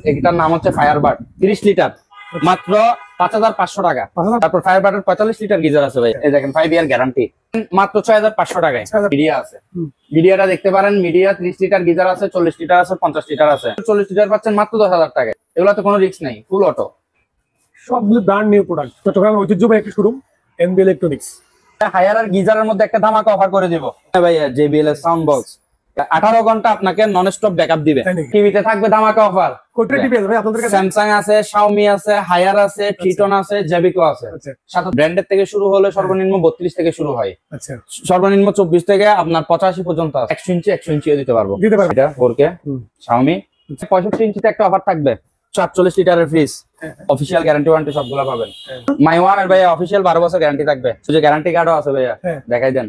এটার নাম হচ্ছে ফায়ারবার্ড 30 লিটার মাত্র 5500 টাকা। তারপর ফায়ারবার্ডের 45 লিটার গিজার আছে ভাই, এই দেখেন 5 ইয়ার গ্যারান্টি মাত্র 6500 টাকায়। মিডিয়া আছে, মিডিয়াটা দেখতে পারেন। মিডিয়া 30 লিটার গিজার আছে, 40 লিটার আছে, 50 লিটার আছে। 40 লিটার পাচ্ছেন মাত্র 10,000 টাকায়। এগুলোতে কোনো রিস্ক নাই, ফুল অটো, সবগুলো ব্র্যান্ড নিউ প্রোডাক্ট। চট্টগ্রাম ঐতিহ্যবাহী একটি শোরুম এনবি ইলেকট্রনিক্স। হায়ার আর গিজারের মধ্যে একটা ধামাকা অফার করে দিব ভাই। JBL এর সাউন্ড বক্স 18 ঘন্টা আপনাকে নন স্টপ ব্যাকআপ দিবে। টিভিতে থাকবে ধামাকা অফার। কোনটা টিভি আছে ভাই আপনাদের কাছে? স্যামসাং আছে, শাওমি আছে, হায়ার আছে, ট্রিটন আছে, জেবিকো আছে। সাথে ব্র্যান্ডের থেকে শুরু হলে সর্বনিম্ন 32 থেকে শুরু হয়। আচ্ছা, সর্বনিম্ন 24 থেকে আপনার 85 পর্যন্ত আছে। 100 ইঞ্চিও দিতে পারবো। এটা 4K শাওমি। 65 ইঞ্চিতে একটা অফার থাকবে, 48 লিটারের ফ্রিজ, অফিসিয়াল গ্যারান্টি ওয়ারেন্টি সবগুলো পাবেন। মাই ওয়ান এর ভাইয়া অফিসিয়াল 12 বছর গ্যারান্টি থাকবে। যে গ্যারান্টি কার্ডও আছে ভাইয়া, দেখাই দেন।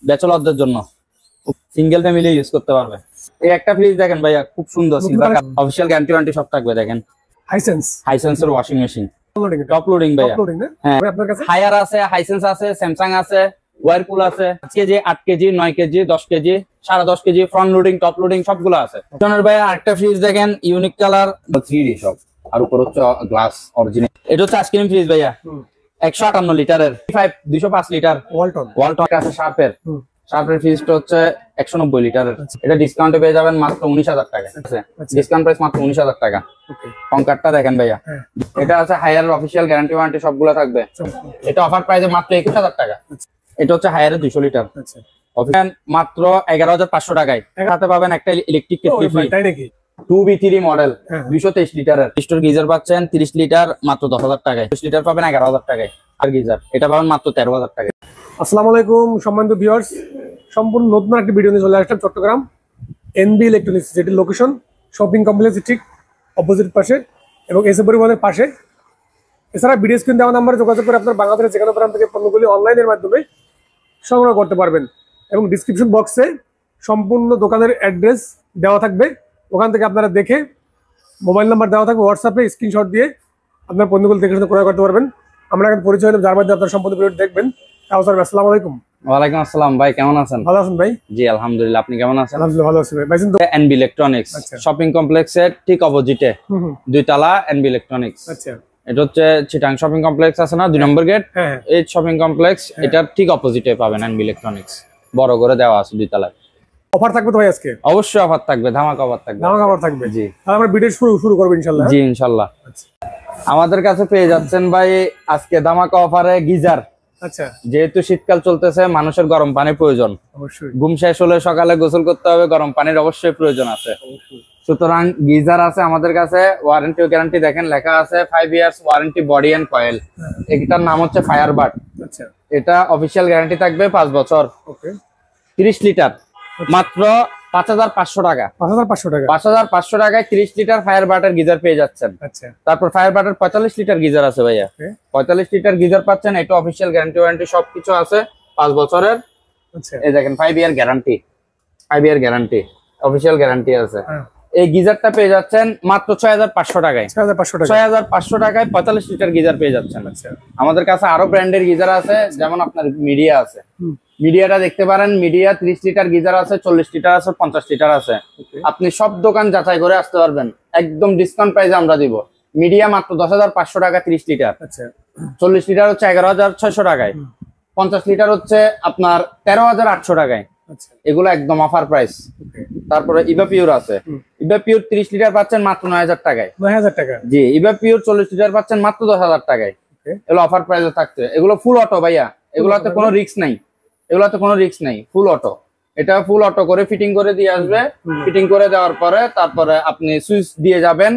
ব্যাচেলরদের জন্য সিঙ্গেল ফ্যামিলি ইউজ করতে পারবে। এই একটা ফ্রিজ দেখেন ভাইয়া, খুব সুন্দর, silver colour, official guarantee warranty সব থাকবে। দেখেন হাইসেন্স এর ওয়াশিং মেশিন, টপ লোডিং ভাইয়া। হ্যাঁ, আপনার কাছে হায়ার আছে, হাইসেন্স আছে, স্যামসাং আছে, ওয়ারপুল আছে। 5 KG, 8 KG, 9 KG, 10 KG, 10.5 KG, front loading, top loading সবগুলো আছে। জনের ভাইয়া আরেকটা ফ্রিজ দেখেন, ইউনিক কালার, 3D সব, আর উপর হচ্ছে গ্লাস অরিজিনাল। এটা হচ্ছে আইসক্রিম ফ্রিজ ভাইয়া, 158 লিটারের, 205 লিটার ওয়ালটন আছে। শার্পের ফ্রিজটা হচ্ছে 190 লিটারের। এটা ডিসকাউন্টে পেয়ে যাবেন মাত্র 19,000 টাকা। ডিসকাউন্ট প্রাইস মাত্র 19,000 টাকা। কনকারটা দেখেন ভাইয়া, এটা আছে হায়ার অফিসিয়াল গ্যারান্টি ওয়ারেন্টি সবগুলো থাকবে। এটা অফার প্রাইসে মাত্র 21,000 টাকা। এটা হচ্ছে হায়ারের 200 লিটার, মাত্র 11,500 টাকায়। সাথে পাবেন একটা electric kettle free, 2B3 model, 223 লিটারের স্টোর গিজার পাচ্ছেন 30 লিটার মাত্র 10,000 টাকায়। 20 লিটার পাবেন 11,000 টাকায়। আর গিজার এটা পাবেন মাত্র 13,000 টাকায়। আসসালামু আলাইকুম সম্মানিত ভিউয়ার্স, সম্পূর্ণ নতুন একটা ভিডিও নিয়ে চলে আসলাম চট্টগ্রাম এনবি ইলেকট্রনিক্স, যেটির লোকেশন শপিং কমপ্লেক্স ঠিক অপোজিট পাশে এবং এসএ পরিবহনের পাশে। এছাড়া ভিডিও স্ক্রিন দেওয়া নাম্বারে যোগাযোগ করে আপনার বাংলাদেশের যেকোনো প্রান্ত থেকে পণ্যগুলি অনলাইনের মাধ্যমে সংগ্রহ করতে পারবেন। এবং ডিসক্রিপশন বক্সে সম্পূর্ণ দোকানের অ্যাড্রেস দেওয়া থাকবে, ওখান থেকে আপনারা দেখে মোবাইল নাম্বার দেওয়া থাকবে, হোয়াটসঅ্যাপে স্ক্রিনশট দিয়ে আপনার পণ্যগুলো দেখে শুনে ক্রয় করতে পারবেন। আমরা এখন পরিচয় হলাম, যার মাধ্যমে আপনার সম্পূর্ণ ভিডিও দেখবেন। আসসালামু আলাইকুম। ওয়ালাইকুম আসসালাম ভাই, কেমন আছেন? ভালো আছেন ভাই? জি আলহামদুলিল্লাহ, আপনি কেমন আছেন? আলহামদুলিল্লাহ ভালো আছি ভাই। ভাইজান তো এনবি ইলেকট্রনিক্স শপিং কমপ্লেক্সের ঠিক অপোজিটে 2 তলা এনবি ইলেকট্রনিক্স। আচ্ছা, এটা হচ্ছে চিটাং শপিং কমপ্লেক্স আছে না, 2 নম্বর গেট, এই শপিং কমপ্লেক্স এটার ঠিক অপোজিটে পাবেন এনবি ইলেকট্রনিক্স, বড় করে দেওয়া আছে 2 তলায়। অফার থাকবে তো ভাই আজকে? অবশ্যই অফার থাকবে, ধামাকা অফার থাকবে। ধামাকা অফার থাকবে, জি। আমরা ভিডিও শুরু করব ইনশাআল্লাহ। জি ইনশাআল্লাহ। আমাদের কাছে পেয়ে যাচ্ছেন ভাই আজকে ধামাকা অফারে গিজার। আচ্ছা, যেহেতু শীতকাল চলতেছে, মানুষের গরম পানির প্রয়োজন, অবশ্যই ঘুম শেষ হলে সকালে গোসল করতে হবে, গরম পানির অবশ্যই প্রয়োজন আছে। সুতরাং গিজার আছে আমাদের কাছে, ওয়ারেন্টি ও গ্যারান্টি দেখেন লেখা আছে 5 years warranty body and coil. এটার নাম হচ্ছে ফায়ারবার্ড। আচ্ছা, এটা অফিসিয়াল গ্যারান্টি থাকবে 5 বছর। ওকে, 30 লিটার মাত্র 5,500 টাকা। 5,500 টাকা, 5,500 টাকায় 30 লিটার ফায়ারবার্ডের গিজার পেয়ে যাচ্ছেন। আচ্ছা, তারপর ফায়ারবার্ডের 45 লিটার গিজার আছে ভাইয়া, 45 লিটার গিজার পাচ্ছেন। এটা অফিসিয়াল গ্যারান্টি ওয়ারেন্টি সবকিছু আছে 5 বছরের। আচ্ছা, এই দেখেন 5 ইয়ার গ্যারান্টি, 5 ইয়ার গ্যারান্টি অফিসিয়াল গ্যারান্টি আছে। এই গিজারটা পেয়ে যাচ্ছেন মাত্র 6,500 টাকায়। 6,500 টাকায় 45 লিটার গিজার পেয়ে যাচ্ছেন। আচ্ছা, আমাদের কাছে আরো ব্র্যান্ডের গিজার আছে, যেমন আপনার মিডিয়া আছে, মিডিয়াটা দেখতে পারেন। মিডিয়া 30 লিটার গিজার আছে, 40 লিটার আছে, 50 লিটার আছে। আপনি সব দোকান যাচাই করে আসতে পারবেন, একদম ডিসকাউন্ট প্রাইসে আমরা দিব। মিডিয়া মাত্র 10,500 টাকা 30 লিটার। আচ্ছা, 40 লিটার হচ্ছে 11,600 টাকায়, 50 লিটার হচ্ছে আপনার 13,800 টাকায়। এগুলো একদম অফার প্রাইস। তারপরে ইভা পিওর আছে, ইভা পিওর 30 লিটার পাচ্ছেন মাত্র 9,000 টাকায়। 9,000 টাকা, জি। ইভা পিওর 40 লিটার পাচ্ছেন মাত্র 10,000 টাকায়। এগুলো অফার প্রাইসে থাকছে। এগুলো ফুল অটো ভাইয়া, এগুলোতে কোনো রিস্ক নাই, এগুলোতে কোনো রিস্ক নাই, ফুল অটো। এটা ফুল অটো করে ফিটিং করে দিয়ে আসবে। ফিটিং করে দেওয়ার পরে তারপরে আপনি সুইচ দিয়ে যাবেন,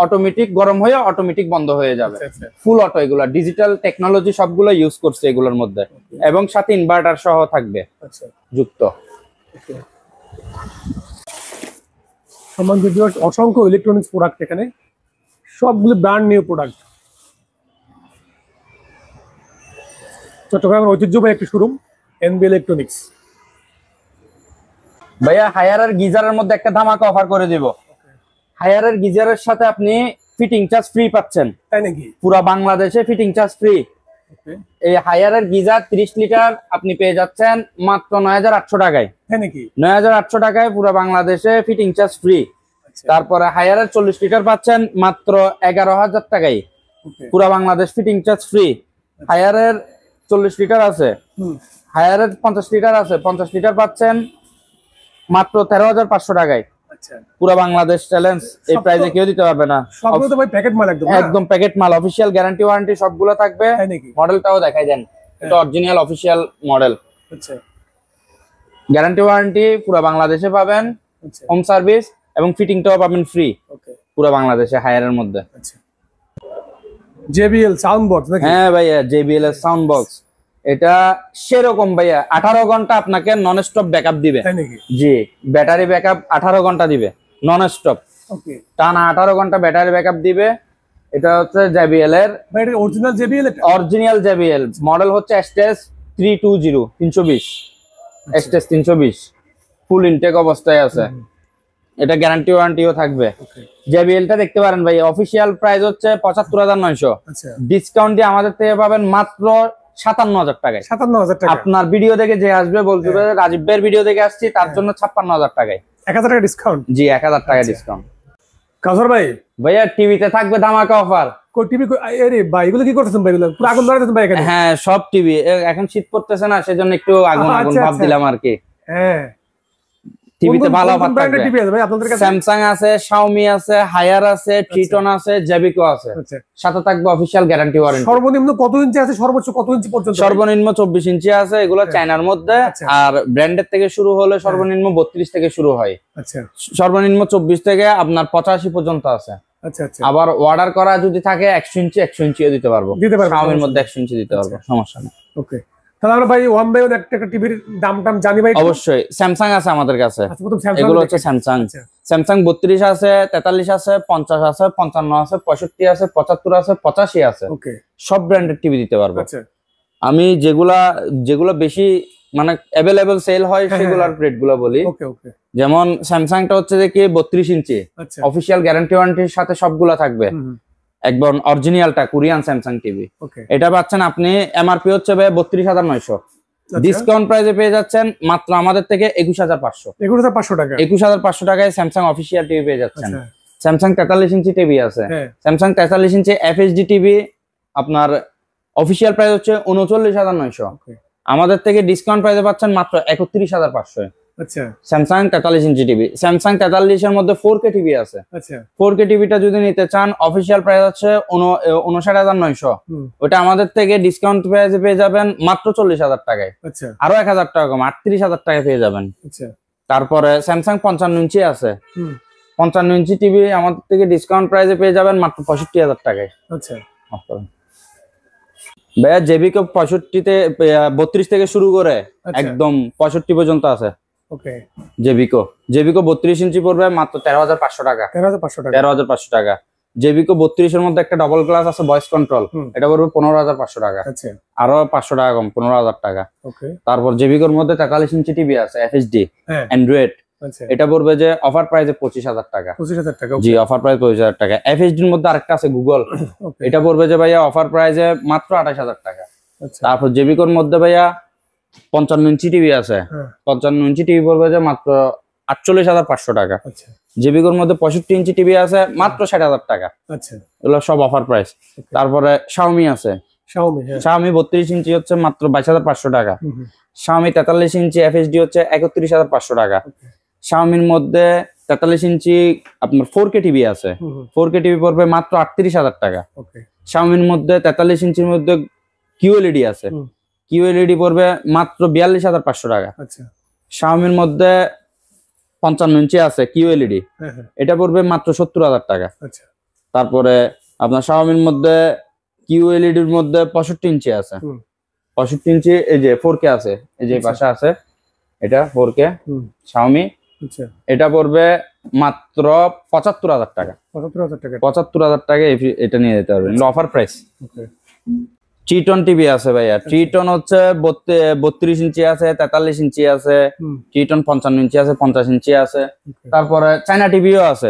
অটোমেটিক গরম হয়ে অটোমেটিক বন্ধ হয়ে যাবে। ফুল অটো, এগুলা ডিজিটাল টেকনোলজি সবগুলো ইউজ করছে এগুলোর মধ্যে, এবং সাথে ইনভার্টার সহ থাকবে যুক্ত। সম্মানিত ভিউয়ার্স, অসংখ্য ইলেকট্রনিক্স প্রোডাক্ট এখানে, সবগুলো ব্র্যান্ড নিউ প্রোডাক্ট। চট্টগ্রামের ঐতিহ্যবাহী একটি শোরুম এনবি ইলেকট্রনিক্স। ভাইয়া হায়ারের গিজারের মধ্যে একটা ধামাকা অফার করে দিব। হায়ারের গিজারের সাথে আপনি ফিটিং চার্জ ফ্রি পাচ্ছেন। তাই নাকি? পুরো বাংলাদেশে ফিটিং চার্জ ফ্রি। এই হায়ারের গিজার 30 লিটার আপনি পেয়ে যাচ্ছেন মাত্র 9,800 টাকায়। তাই নাকি? 9,800 টাকায় পুরো বাংলাদেশে ফিটিং চার্জ ফ্রি। তারপরে হায়ারের 40 লিটার পাচ্ছেন মাত্র 11,000 টাকায়, পুরো বাংলাদেশ ফিটিং চার্জ ফ্রি। হায়ারের 40 লিটার আছে, হায়ারের 50 লিটার আছে, 50 লিটার পাচ্ছেন মাত্র 13,500 টাকায়, পুরো বাংলাদেশ চ্যালেঞ্জ। এই প্রাইসে কেউ দিতে পারবে না। সবগুলো তো ভাই প্যাকেট মাল, একদম প্যাকেট মাল, অফিশিয়াল গ্যারান্টি ওয়ারেন্টি সবগুলো থাকবে। মডেলটাও দেখাই দেন, এটা অরিজিনাল অফিশিয়াল মডেল। আচ্ছা, গ্যারান্টি ওয়ারেন্টি পুরো বাংলাদেশে পাবেন, হোম সার্ভিস এবং ফিটিংটাও পাবেন ফ্রি পুরো বাংলাদেশে হায়ারের মধ্যে। JBL সাউন্ড বক্স নাকি? হ্যাঁ ভাইয়া, JBL এর সাউন্ড বক্স, এটা সেরকম ভাইয়া 18 ঘন্টা আপনাকে নন স্টপ ব্যাকআপ দিবে। জি, ব্যাটারি ব্যাকআপ 18 ঘন্টা দিবে নন স্টপ, টানা 18 ঘন্টা ব্যাটারি ব্যাকআপ দিবে। এটা হচ্ছে JBL এর original JBL, original JBL model হচ্ছে STS 320 320, STS 320 ফুল ইনটেক অবস্থায় আছে। এটা গ্যারান্টি ওয়ারেন্টিও থাকবে। JBL টা দেখতে পারেন ভাই, অফিশিয়াল প্রাইস হচ্ছে 75,900, ডিসকাউন্ট দিয়ে আমাদের থেকে পাবেন মাত্র 57,000 টাকায়। 57,000 টাকা। আপনার ভিডিও দেখে যে আসবে বলতে পারে রাজীব ভাইয়ের ভিডিও দেখে আসছি, তার জন্য 56,000 টাকায়, 1000 টাকা ডিসকাউন্ট। জি, 1000 টাকা ডিসকাউন্ট। কাউসার ভাই, ভাইয়া টিভিতে থাকবে ধামাকা অফার। টিভি আরে ভাই, এগুলো কি করতেছেন ভাই? এগুলো পুরো আগুন ধরাতেছেন ভাই এখানে? হ্যাঁ, সব টিভি, এখন শীত পড়তেছে না, সেজন্য একটু আগুন আগুন ভাব দিলাম আর কি। হ্যাঁ, টিভিতে ভালো অফার থাকবে। টিভি আছে ভাই আপনাদের কাছে? স্যামসাং আছে, শাওমি আছে, হায়ার আছে, ট্রিটন আছে, জেবিকো আছে, সাথে থাকবে অফিশিয়াল গ্যারান্টি ওয়ারেন্টি। সর্বনিম্ন কত ইঞ্চি আছে, সর্বোচ্চ কত ইঞ্চি পর্যন্ত? সর্বনিম্ন 24 ইঞ্চি আছে, এগুলো চায়নার মধ্যে। আর ব্র্যান্ডের থেকে শুরু হলে সর্বনিম্ন 32 থেকে শুরু হয়। আচ্ছা, সর্বনিম্ন 24 থেকে আপনার 85 পর্যন্ত আছে। আচ্ছা আচ্ছা। আবার অর্ডার করা যদি থাকে 100 ইঞ্চি 100 ইঞ্চিও দিতে পারবো, শাওমির মধ্যে 100 ইঞ্চি দিতে পারবো, সমস্যা নেই। ওকে, তাহলে আমরা ভাই ওয়ান বাই ওয়ান একটা টিভির দাম জানি ভাই? অবশ্যই। স্যামসাং আছে আমাদের কাছে, এগুলো হচ্ছে স্যামসাং। স্যামসাং 32 আছে, 43 আছে, 50 আছে, 55 আছে, 65 আছে, 75 আছে, 85 আছে। ওকে, সব ব্র্যান্ডের টিভি দিতে পারবো। আচ্ছা, আমি যেগুলা বেশি মানে অ্যাভেলেবল সেল হয় সেগুলোর রেট গুলো বলি। ওকে ওকে। যেমন স্যামসাংটা হচ্ছে যে কি 32 ইঞ্চি, অফিশিয়াল গ্যারান্টি ওয়ারেন্টির সাথে সবগুলা থাকবে, একদম অরিজিনালটা কোরিয়ান স্যামসাং টিভি। এটা পাচ্ছেন আপনি, এমআরপি হচ্ছে ভাই 32,900, ডিসকাউন্ট প্রাইসে পেয়ে যাচ্ছেন মাত্র আমাদের থেকে 21,500। 21,500 টাকা, 21,500 টাকায় স্যামসাং অফিশিয়াল টিভি পেয়ে যাচ্ছেন। স্যামসাং 43 ইঞ্চি টিভি আছে, স্যামসাং 43 ইঞ্চি এফএইচডি টিভি আপনার অফিশিয়াল প্রাইস হচ্ছে 39,900, আমাদের থেকে ডিসকাউন্ট প্রাইসে পাচ্ছেন মাত্র 31,500। আচ্ছা, স্যামসাং 43 ইঞ্চি টিভি। স্যামসাং 43 এর মধ্যে 4K টিভি আছে। আচ্ছা, 4K টিভিটা যদি নিতে চান অফিশিয়াল প্রাইস হচ্ছে 59,900, ওটা আমাদের থেকে ডিসকাউন্ট প্রাইসে পেয়ে যাবেন মাত্র 40,000 টাকায়। আচ্ছা, আরো 1,000 টাকা কম, 38,000 টাকায় পেয়ে যাবেন। আচ্ছা, তারপরে স্যামসাং 55 ইঞ্চি আছে, 55 ইঞ্চি টিভি আমাদের থেকে ডিসকাউন্ট প্রাইসে পেয়ে যাবেন মাত্র 65,000 টাকায়। আচ্ছা ভাইয়া, জেবিকো 65-তে 32 থেকে শুরু করে একদম 65 পর্যন্ত আছে। ওকে, জেবিকো 32 ইঞ্চি পড়বে মাত্র 13,500 টাকা। 13,500 টাকা। জেবিকো 32 এর মধ্যে একটা ডবল গ্লাস আছে ভয়েস কন্ট্রোল, এটা পড়বে 15,500 টাকা। আচ্ছা, আরো 500 টাকা কম, 15,000 টাকা। ওকে, তারপর জেবিকোর মধ্যে 43 ইঞ্চি টিভি আছে এফএইচডি অ্যান্ড্রয়েড, এটা পড়বে যে অফার প্রাইসে 25,000 টাকা। 25,000 টাকা, জি, অফার প্রাইস 25,000 টাকা। এফএইচডির মধ্যে আরেকটা আছে গুগল, এটা পড়বে যে ভাইয়া অফার প্রাইসে মাত্র 28,000 টাকা। তারপর জেবিকোর মধ্যে ভাইয়া 55 ইঞ্চি টিভি আছে, 55 ইঞ্চি টিভি পড়বে যে মাত্র 48,500 টাকা। জেবিকোর মধ্যে 65 ইঞ্চি টিভি আছে মাত্র 60,000 টাকা। আচ্ছা, এগুলো সব অফার প্রাইস। তারপরে শাওমি আছে, শাওমি 32 ইঞ্চি হচ্ছে মাত্র 22,500 টাকা। শাওমি 43 ইঞ্চি এফএইচডি হচ্ছে 31,500 টাকা। শাওমির মধ্যে 43 ইঞ্চি আপনার 4K টিভি আছে, 4K টিভি পড়বে মাত্র 38,000 টাকা। শাওমির মধ্যে 43 ইঞ্চির মধ্যে কিউএলইডি আছে, কিউএলইডি পড়বে মাত্র 42,500 টাকা। শাওমির মধ্যে 55 ইঞ্চি আছে কিউএলইডি, এটা পড়বে মাত্র 70,000 টাকা। তারপরে আপনার শাওমির মধ্যে কিউএলইডির মধ্যে 65 ইঞ্চি আছে, 65 ইঞ্চি এই যে 4K আছে, এই যে পাশে আছে, এটা 4K শাওমি, এটা পড়বে মাত্র 75,000 টাকা। 75,000 টাকা এটা নিয়ে যেতে পারবেন, অফার প্রাইস। ট্রিটন টিভি আছে ভাইয়া, ট্রিটন হচ্ছে 32 ইঞ্চি আছে, 43 ইঞ্চি আছে, ট্রিটন 55 ইঞ্চি আছে, 50 ইঞ্চি আছে। তারপরে চায়না টিভিও আছে,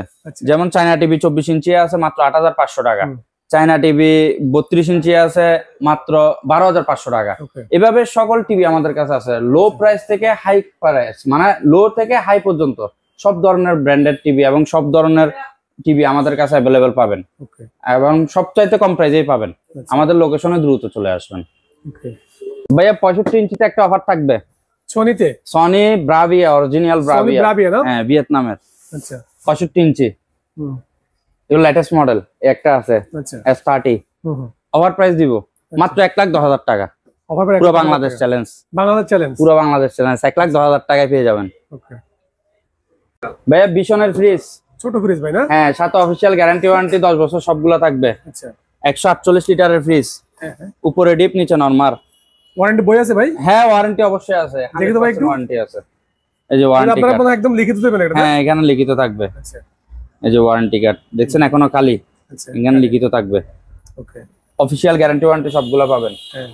যেমন চায়না টিভি 24 ইঞ্চি আছে মাত্র 8,500 টাকা। চায়না টিভি 32 ইঞ্চি আছে মাত্র 12,500 টাকা। এভাবে সকল টিভি আমাদের কাছে আছে, লো প্রাইস থেকে হাই প্রাইস, মানে লো থেকে হাই পর্যন্ত সব ধরনের ব্র্যান্ডেড টিভি এবং সব ধরনের টিভি আমাদের কাছে অ্যাভেলেবেল পাবেন এবং সবচাইতে কম প্রাইসেই পাবেন। আমাদের লোকেশনে দ্রুত চলে আসবেন। ভাইয়া 65 ইঞ্চিতে একটা অফার থাকবে সনিতে, সনি ব্রাভিয়া, অরিজিনাল ব্রাভিয়া, হ্যাঁ ভিয়েতনামের। আচ্ছা 65 ইঞ্চি, এগুলো লেটেস্ট মডেল একটা আছে S30। অফার প্রাইস দিব মাত্র 1,10,000 টাকা। পুরো বাংলাদেশ চ্যালেঞ্জ, পুরো বাংলাদেশ চ্যালেঞ্জ 1,10,000 টাকায় পেয়ে যাবেন। ভাইয়া বিশনের ফ্রিজ, ছোট ফ্রিজ ভাই না? হ্যাঁ, সাথে অফিসিয়াল গ্যারান্টি ওয়ারেন্টি 10 বছর সবগুলো থাকবে। আচ্ছা 148 লিটারের ফ্রিজ, উপরে ডিপ নিচে নরমাল। ওয়ারেন্টি বই আছে ভাই? হ্যাঁ ওয়ারেন্টি অবশ্যই আছে, দেখি তো ভাই একটু। ওয়ারেন্টি আছে, এই যে ওয়ারেন্টি কার্ড আপনারা একদম লিখিত দেবেন এটা? হ্যাঁ এখানে লিখিত থাকবে। আচ্ছা এই যে ওয়ারেন্টি কার্ড দেখছেন এখনো খালি, এখানে লিখিত থাকবে। ওকে, অফিসিয়াল গ্যারান্টি ওয়ারেন্টি সবগুলো পাবেন। হ্যাঁ,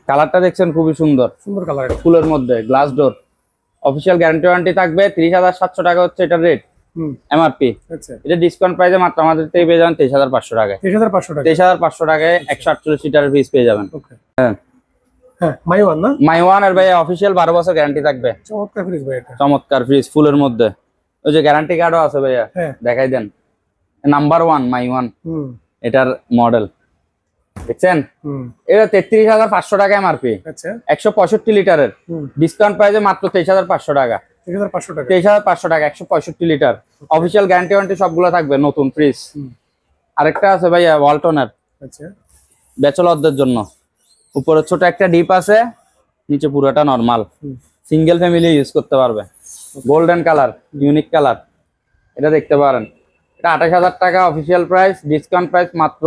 কালারটা দেখছেন খুবই সুন্দর, সুন্দর কালার, ফুলের মধ্যে glass door. Official guarantee warranty থাকবে। 30,700 টাকা হচ্ছে এটা রেট এমআরপি। আচ্ছা, এটা ডিসকাউন্ট প্রাইসে মাত্র আমাদের থেকে পেয়ে যাবেন 23,500 টাকায়। 23,500 টাকায় 148 লিটারের ফ্রিজ পেয়ে যাবেন। ওকে, হ্যাঁ হ্যাঁ, মাইওয়ান না? মাইওয়ান এর ভাই অফিসিয়াল 12 বছর গ্যারান্টি থাকবে। চমৎকার ফ্রিজ ভাই এটা, চমৎকার ফ্রিজ ফুলের মধ্যে। ওই যে গ্যারান্টি কার্ডও আছে ভাইয়া, দেখাই দেন। নাম্বার 1 মাইওয়ান এটার মডেল দেখছেন। এটা 33,500 টাকা এমআরপি। আচ্ছা 165 লিটারের, ডিসকাউন্ট প্রাইসে মাত্র 23,500 টাকা। 23,500 টাকা 165 লিটার। অফিসিয়াল গ্যারান্টি ওয়ারেন্টি সবগুলো থাকবে। নতুন ফ্রিজ আরেকটা আছে ভাইয়া ওয়ালটনের, আচ্ছা ব্যাচেলরদের জন্য। উপরে ছোট একটা ডিপ আছে, নিচে পুরোটা নরমাল, সিঙ্গেল ফ্যামিলি ইউজ করতে পারবে। গোল্ডেন কালার, ইউনিক কালার, এটা দেখতে পারেন। এটা 28,000 টাকা অফিসিয়াল প্রাইস, ডিসকাউন্ট প্রাইস মাত্র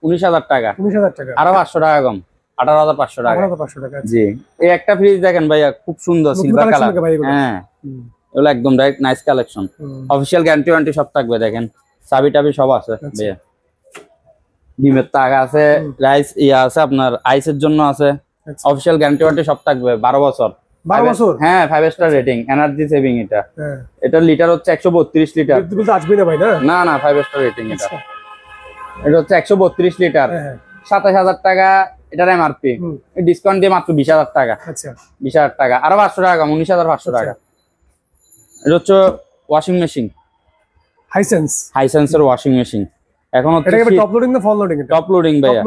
19,000 টাকা। 19,000 টাকা, আরো 500 টাকা কম, 18,500 টাকা। 18,500 টাকা, জি। এই একটা ফ্রিজ দেখেন ভাইয়া, খুব সুন্দর সিলভার কালার। হ্যাঁ এগুলো একদম nice collection. Official guarantee warranty সব থাকবে। দেখেন চাবি টাবি সব আছে ভাইয়া, ডিমের তাক আছে, রাইস ইয়া আছে, আপনার আইসের জন্য আছে। অফিসিয়াল গ্যারান্টি ওয়ারেন্টি সব থাকবে 12 বছর। 12 বছর, হ্যাঁ 5 স্টার রেটিং, এনার্জি সেভিং। এটা লিটার হচ্ছে 132 লিটার। আসবে না ভাই? না না, 5 স্টার রেটিং। এটা হচ্ছে 132 লিটার, 27,000 টাকা এটার এমআরপি। ডিসকাউন্ট দিয়ে মাত্র 20,000 টাকা। আচ্ছা 20,000 টাকা, আরো 500 টাকা, 19,500 টাকা। এটা হচ্ছে ওয়াশিং মেশিন, হাইসেন্সের ওয়াশিং মেশিন। এখন টপ লোডিং না ফল লোডিং? টপ লোডিং ভাইয়া।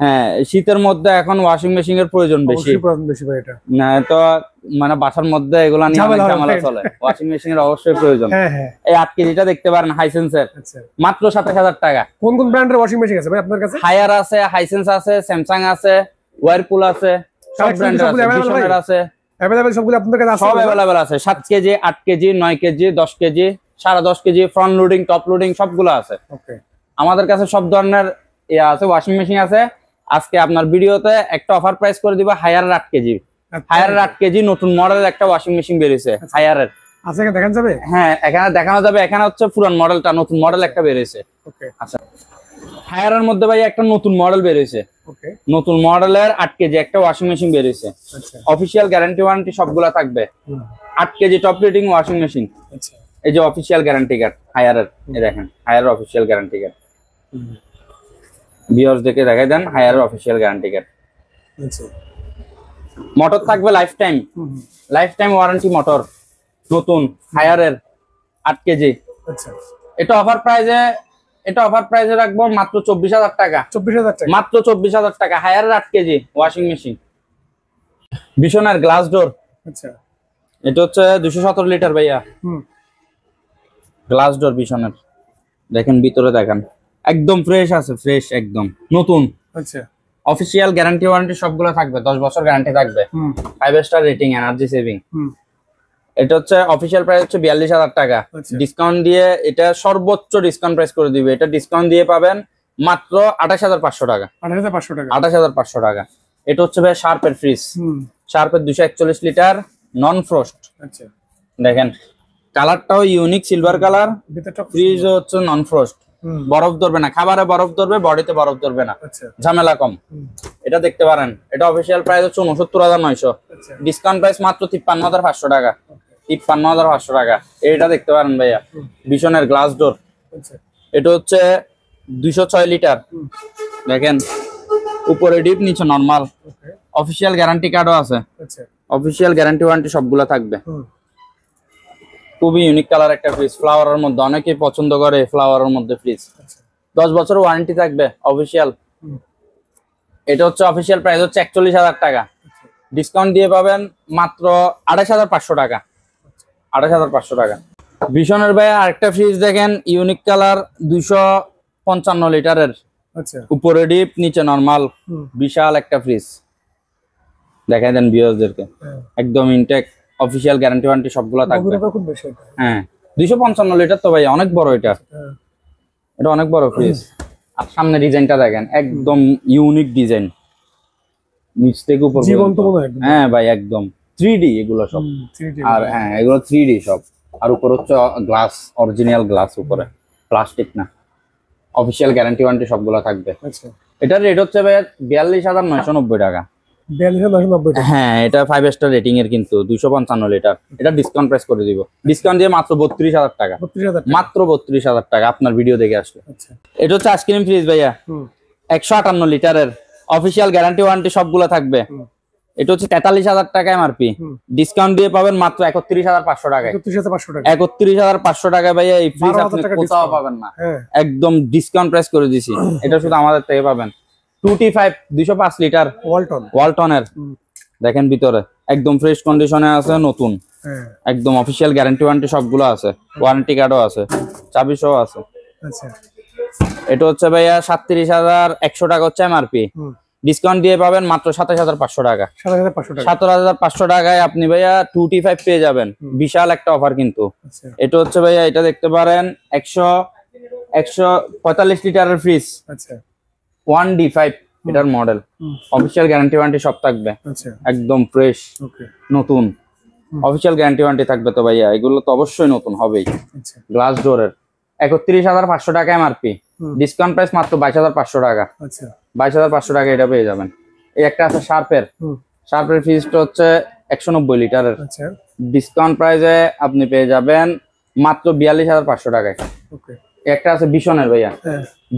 হ্যাঁ, শীতের মধ্যে এখন ওয়াশিং মেশিন এর প্রয়োজন বেশি ভাই। এটা না তো মানে বাসার মধ্যে এগুলা নিয়ে অনেক ঝামেলা চলে, ওয়াশিং মেশিন এর অবশ্যই প্রয়োজন। এই 8 কেজিটা দেখতে পারেন হাইসেন্সের, মাত্র 27,000 টাকা। কোন কোন ব্র্যান্ডের ওয়াশিং মেশিন আছে ভাই আপনার কাছে? হায়ার আছে, হাইসেন্স আছে, স্যামসাং আছে, ওয়ারপুল আছে, সব ব্র্যান্ডের আছে, ভিশনের আছে, अवेलेबल সবগুলো আপনাদের কাছে আছে? সব अवेलेबल আছে। 7 KG, 8 KG, 9 KG, 10 KG, 10.5 KG, front loading, top loading সবগুলো আছে। ওকে, আমাদের কাছে সব ধরনের ইয়া আছে, ওয়াশিং মেশিন আছে। আজকে আপনার ভিডিওতে একটা অফার প্রাইস করে দিব হায়ারের 8 কেজি। হায়ারের 8 কেজি নতুন মডেলের একটা ওয়াশিং মেশিন বের হইছে হায়ারের। আচ্ছা, এখানে দেখানো যাবে? হ্যাঁ, এখানে দেখানো যাবে। এখানে হচ্ছে পুরান মডেলটা, নতুন মডেল একটা বের হইছে। ওকে, আচ্ছা হায়ারের মধ্যে ভাই একটা নতুন মডেল বের হইছে। ওকে, নতুন মডেলের 8 কেজি একটা ওয়াশিং মেশিন বের হইছে। আচ্ছা, অফিশিয়াল গ্যারান্টি ওয়ারেন্টি সবগুলা থাকবে। 8 KG top rating washing machine. আচ্ছা, এই যে অফিশিয়াল গ্যারান্টি কার্ড হায়ারের, এই দেখেন হায়ারের অফিশিয়াল গ্যারান্টি কার্ড। ভিউয়ার্স দেখে দেখাই দেন হায়ারের অফিশিয়াল গ্যারান্টি কার্ড। আচ্ছা, মোটর থাকবে লাইফ টাইম ওয়ারেন্টি মোটর, নতুন হায়ারের 8 কেজি। আচ্ছা, এটা অফার প্রাইজে রাখবো মাত্র 24,000 টাকা। 24,000 টাকা, মাত্র 24,000 টাকা। হায়ারের 8 কেজি ওয়াশিং মেশিন, বিশনের গ্লাস ডোর। আচ্ছা, এটা হচ্ছে 217 লিটার ভাইয়া। গ্লাস ডোর বিশনের, দেখেন ভিতরে দেখেন একদম ফ্রেশ আছে, ফ্রেশ একদম নতুন। আচ্ছা, অফিশিয়াল গ্যারান্টি ওয়ারেন্টি সবগুলো থাকবে, 10 বছর গ্যারান্টি থাকবে, 5 স্টার রেটিং, এনার্জি সেভিং। এটা হচ্ছে অফিশিয়াল প্রাইস হচ্ছে 42,000 টাকা। ডিসকাউন্ট দিয়ে এটা সর্বোচ্চ ডিসকাউন্ট প্রাইস করে দিবে। এটা ডিসকাউন্ট দিয়ে পাবেন মাত্র 28,500 টাকা। 28,500 টাকা। এটা হচ্ছে ভাই শার্পের ফ্রিজ, শার্পের 241 লিটার নন ফ্রস্ট। আচ্ছা, দেখেন কালারটাও ইউনিক সিলভার কালার, ফ্রিজ হচ্ছে নন ফ্রস্ট, বরফ ধরবে না, খাবারে বরফ ধরবে, বডিতে বরফ ধরবে না, ঝামেলা কম। এটা দেখতে পারেন। এটা অফিশিয়াল প্রাইস হচ্ছে 69,900, ডিসকাউন্ট প্রাইস মাত্র 53,500 টাকা। 53,500 টাকা। এটা দেখতে পারেন ভাইয়া, বিশনের গ্লাস ডোর। এটা হচ্ছে 206 লিটার, দেখেন উপরে ডিপ নিচে নরমাল। অফিশিয়াল গ্যারান্টি কার্ডও আছে। অফিশিয়াল গ্যারান্টি ওয়ারেন্টি সবগুলো থাকবে। খুবই ইউনিক কালার একটা ফ্রিজ, ফ্লাওয়ারের মধ্যে, অনেকেই পছন্দ করে ফ্লাওয়ারের মধ্যে ফ্রিজ। 10 বছর ওয়ারেন্টি থাকবে অফিসিয়াল। এটা হচ্ছে অফিসিয়াল প্রাইস হচ্ছে 41,000 টাকা, ডিসকাউন্ট দিয়ে পাবেন মাত্র 28,500 টাকা। 28,500 টাকা। ভিশনের ভাই আরেকটা ফ্রিজ দেখেন, ইউনিক কালার, 255 লিটারের, উপরে ডিপ নিচে নরমাল, বিশাল একটা ফ্রিজ। দেখাই দেন ভিউয়ারদেরকে, একদম ইনটেক, অফিসিয়াল গ্যারান্টি ওয়ারেন্টি সবগুলো থাকবে। হ্যাঁ 255 লিটার তো ভাই অনেক বড়, এটা অনেক বড় ফ্রিজ। আর সামনে ডিজাইনটা দেখেন, একদম ইউনিক ডিজাইন, নিচ থেকে উপর পর্যন্ত। হ্যাঁ ভাই একদম 3D এগুলো সব, আর হ্যাঁ এগুলো 3D সব। আর উপর হচ্ছে গ্লাস, অরিজিনাল গ্লাস, উপরে প্লাস্টিক না। অফিসিয়াল গ্যারান্টি ওয়ারেন্টি সবগুলো থাকবে। এটার রেট হচ্ছে ভাই 42,990 টাকা। 42,990 টাকা। হ্যাঁ এটা 5 স্টার রেটিং এর, কিন্তু 255 লিটার। এটা ডিসকাউন্ট প্রাইস করে দিব, ডিসকাউন্ট দিয়ে মাত্র 32,000 টাকা। মাত্র 32,000 টাকা আপনার ভিডিও দেখে আসলে। এটা হচ্ছে আইসক্রিম ফ্রিজ ভাইয়া, 158 লিটারের, অফিসিয়াল গ্যারান্টি ওয়ারেন্টি সবগুলো থাকবে। এটা হচ্ছে 43,000 টাকা এমআরপি, ডিসকাউন্ট দিয়ে পাবেন মাত্র 31,500 টাকায়। 31,500 টাকা ভাইয়া এই ফ্রিজ আপনি কোথাও পাবেন না, একদম ডিসকাউন্ট প্রাইস করে দিছি। এটা শুধু আমাদের থেকে পাবেন। 2T5 205 লিটার ওয়ালটনের, দেখেন ভিতরে একদম ফ্রেশ কন্ডিশনে আছে, নতুন, একদম অফিসিয়াল গ্যারান্টি ওয়ারেন্টি সবগুলো আছে, ওয়ারেন্টি কার্ডও আছে, চাবি সহ আছে। এটা হচ্ছে ভাইয়া 37,100 টাকা হচ্ছে এমআরপি, ডিসকাউন্ট দিয়ে পাবেন মাত্র 27,500 টাকা। 27,500 টাকায় আপনি ভাইয়া 2T5 পেয়ে যাবেন, বিশাল একটা অফার কিন্তু। এটা হচ্ছে ভাইয়া, এটা দেখতে পারেন 145 লিটারের ফ্রিজ, 1D5 এটার মডেল, অফিসিয়াল গ্যারান্টি ওয়ারেন্টি সব থাকবে, একদম ফ্রেশ নতুন, অফিসিয়াল গ্যারান্টি ওয়ারেন্টি থাকবে। তো ভাইয়া এগুলো তো অবশ্যই নতুন হবেই। গ্লাস ডোরের 31,500 টাকা এমআরপি, ডিসকাউন্ট প্রাইস মাত্র 22,500 টাকা। 22,500 টাকা এটা পেয়ে যাবেন। এই একটা আছে শার্পের ফ্রিজটা হচ্ছে 190 লিটারের, ডিসকাউন্ট প্রাইসে আপনি পেয়ে যাবেন মাত্র 42,500 টাকায়। একটা আছে বিশনের ভাইয়া,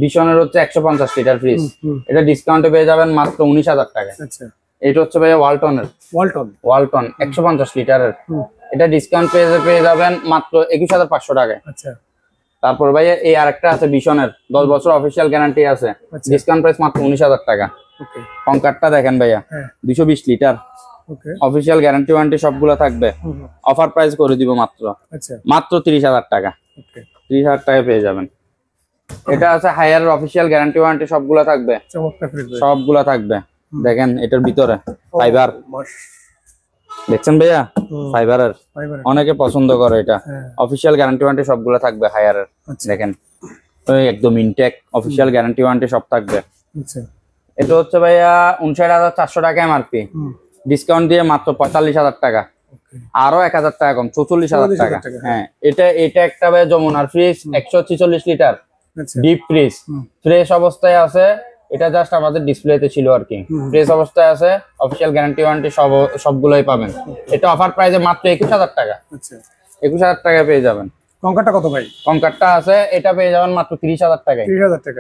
বিশনের হচ্ছে 150 লিটার ফ্রিজ, এটা ডিসকাউন্টে পেয়ে যাবেন মাত্র 19,000 টাকায়। এটা হচ্ছে ভাইয়া ওয়ালটন 150 লিটারের, এটা ডিসকাউন্ট পেয়ে যাবেন মাত্র 21,500 টাকায়। তারপর ভাইয়া এই আরেকটা আছে বিশনের, 10 বছর অফিসিয়াল গ্যারান্টি আছে, ডিসকাউন্ট প্রাইস মাত্র 19,000 টাকা। কনকারটা দেখেন ভাইয়া, 220 লিটার, অফিসিয়াল গ্যারান্টি ওয়ারেন্টি সবগুলো থাকবে, অফার প্রাইস করে দিব মাত্র 30,000 টাকা। 30,000 টাকায় পেয়ে যাবেন। এটা আছে হায়ার, অফিসিয়াল গ্যারান্টি ওয়ারেন্টি সবগুলো থাকবে, সবগুলো থাকবে। দেখেন এটার ভিতরে ফাইবার, দেখছেন ভাইয়া ফাইবারের, অনেকে পছন্দ করে এটা, অফিসিয়াল গ্যারান্টি ওয়ারেন্টি সবগুলো থাকবে হায়ারের। দেখেন একদম ইনটেক, অফিসিয়াল গ্যারান্টি ওয়ারেন্টি সব থাকবে। এটা হচ্ছে ভাইয়া 59,400 টাকা এমআরপি, ডিসকাউন্ট দিয়ে মাত্র 45,000 টাকা, আরো 1,000 টাকা কম, 44,000 টাকা। হ্যাঁ এটা একটা ভাই যমুনার fridge, 146 litre deep fridge, fresh অবস্থায় আছে। এটা জাস্ট আমাদের ডিসপ্লেতে ছিল আর কি, ফ্রেশ অবস্থায় আছে, অফিসিয়াল গ্যারান্টি ওয়ারেন্টি সবগুলোই পাবেন। এটা অফার প্রাইসে মাত্র 21,000 টাকা। 21,000 টাকায় পেয়ে যাবেন। কনকারটা কত ভাই? কনকারটা আছে, এটা পেয়ে যাবেন মাত্র 30,000 টাকায়।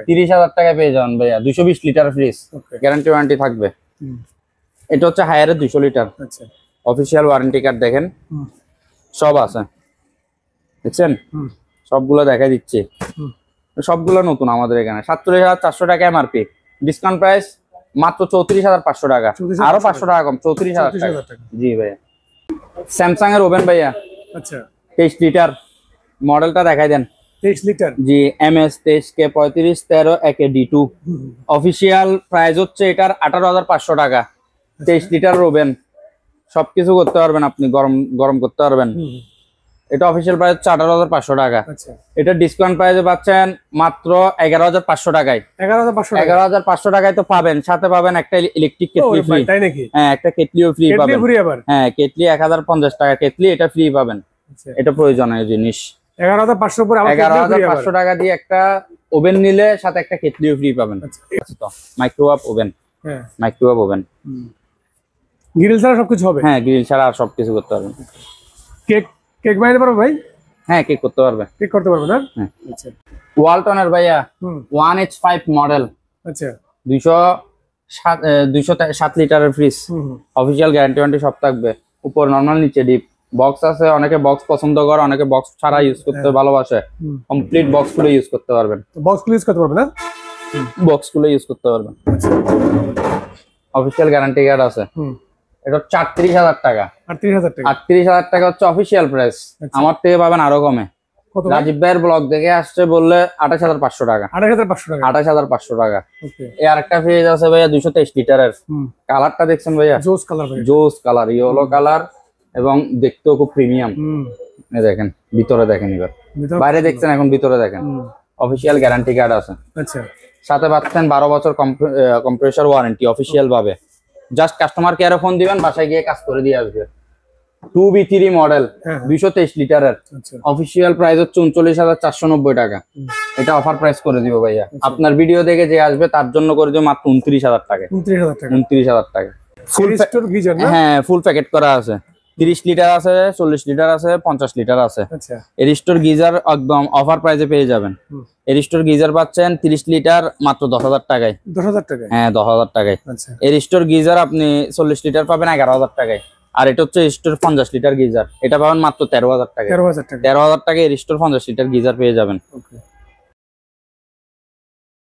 30,000 টাকায় পেয়ে যাবেন ভাইয়া, 220 লিটার ফ্রিজ, গ্যারান্টি ওয়ারেন্টি থাকবে। এটা হচ্ছে হায়ারের 200 লিটার, অফিসিয়াল ওয়ারেন্টি কার্ড দেখেন সব আছে, দেখছেন সবগুলো দেখাই দিচ্ছি, সবগুলো নতুন আমাদের এখানে। 47,400 টাকা এমআরপি, ডিসকাউন্ট প্রাইস মাত্র 34,500 টাকা, আরো 500 টাকা কম, 34,000 টাকা। জি ভাইয়া। স্যামসাং এর ওভেন ভাইয়া, 23 লিটার, মডেলটা দেখাই দেন। 23 লিটার, জি MS 23K3513 অফিসিয়াল প্রাইস হচ্ছে এটার 18,500 টাকা। 23 লিটার ওভেন, সবকিছু করতে পারবেন আপনি, গরম করতে পারবেন। এটা অফিসিয়াল প্রাইস 18,500 টাকা। এটা ডিসকাউন্ট প্রাইসে পাচ্ছেন মাত্র 11,500 টাকায়। 11,500 টাকায় তো পাবেন, সাথে পাবেন একটা ইলেকট্রিক কেটলি ফ্রি। হ্যাঁ একটা কেটলিও ফ্রি পাবেন। হ্যাঁ কেটলি 1050 টাকা কেটলি, এটা ফ্রি পাবেন। এটা প্রয়োজনীয় জিনিস। 11,500 টাকা দিয়ে একটা ওভেন নিলে সাথে একটা কেটলিও ফ্রি পাবেন। Microwave oven, microwave oven, grill ছাড়া সবকিছু হবে। হ্যাঁ গ্রিল ছাড়া আর সবকিছু করতে পারবেন। কেক বানাতে পারবে ভাই? হ্যাঁ কেক করতে পারবে, কেক করতে পারবে না? আচ্ছা। ওয়ালটনের ভাইয়া 1H5 মডেল, আচ্ছা 207 লিটারের ফ্রিজ, অফিসিয়াল গ্যারান্টি ওয়ারেন্টি সব থাকবে, উপর নরমাল নিচে ডিপ, বক্স আছে, অনেকে বক্স পছন্দ করে, অনেকে বক্স ছাড়া ইউজ করতে ভালোবাসে। কমপ্লিট বক্স খুলে ইউজ করতে পারবেন। বক্স খুলে ইউজ করতে পারবেন না? বক্স খুলে ইউজ করতে পারবেন। অফিসিয়াল গ্যারান্টি কার্ড আছে। এটা ৩৮,০০০ টাকা। ৩৮,০০০ টাকা। ৩৮,০০০ টাকা হচ্ছে অফিসিয়াল প্রাইস। আমার থেকে পাবেন আরো কমে। রাজীব ভাইয়ের ব্লগ দেখে আসছে বললে ২৮,৫০০ টাকা। ২৮,৫০০ টাকা। ২৮,৫০০ টাকা। ওকে। এই আরেকটা পেজ আছে ভাইয়া ২২৩ লিটারের। কালারটা দেখছেন ভাইয়া? জোস কালার ভাই। জোস কালার, ইয়েলো কালার এবং দেখতেও খুব প্রিমিয়াম। এই দেখেন ভিতরে দেখেন, এবার বাইরে দেখছেন, এখন ভিতরে দেখেন। অফিসিয়াল গ্যারান্টি কার্ড আছে। আচ্ছা। সাথে পাচ্ছেন ১২ বছর কম্প্রেসর ওয়ারেন্টি অফিসিয়াল ভাবে। জাস্ট কাস্টমার কেয়ারে ফোন দিবেন, বাসায় গিয়ে কাজ করে দিয়ে আসবে। 2B3 মডেল ২২৩ লিটারের। অফিসিয়াল প্রাইস হচ্ছে ৩৯,৪৯০ টাকা। এটা অফার প্রাইস করে দিব ভাইয়া। আপনার ভিডিও দেখে যে আসবে তার জন্য করে দিব মাত্র ২৯,০০০ টাকা। ২৯,০০০ টাকা। হ্যাঁ, ফুল প্যাকেট করা আছে। ৩০ লিটার আছে, ৪০ লিটার আছে, ৫০ লিটার আছে। এরিস্টোর গিজার একদম অফার প্রাইসে পেয়ে যাবেন। এরিস্টোর গিজার পাচ্ছেন ৩০ লিটার মাত্র ১০,০০০ টাকায়। ১০,০০০ টাকায়? হ্যাঁ, ১০,০০০ টাকায়। এরিস্টোর গিজার আপনি ৪০ লিটার পাবেন ১১,০০০ টাকায়। আর এটা হচ্ছে এরিস্টোর ৫০ লিটার গিজার, এটা পাবেন মাত্র ১৩,০০০ টাকায়। ১৩,০০০ টাকা এরিস্টোর ৫০ লিটার গিজার পেয়ে যাবেন।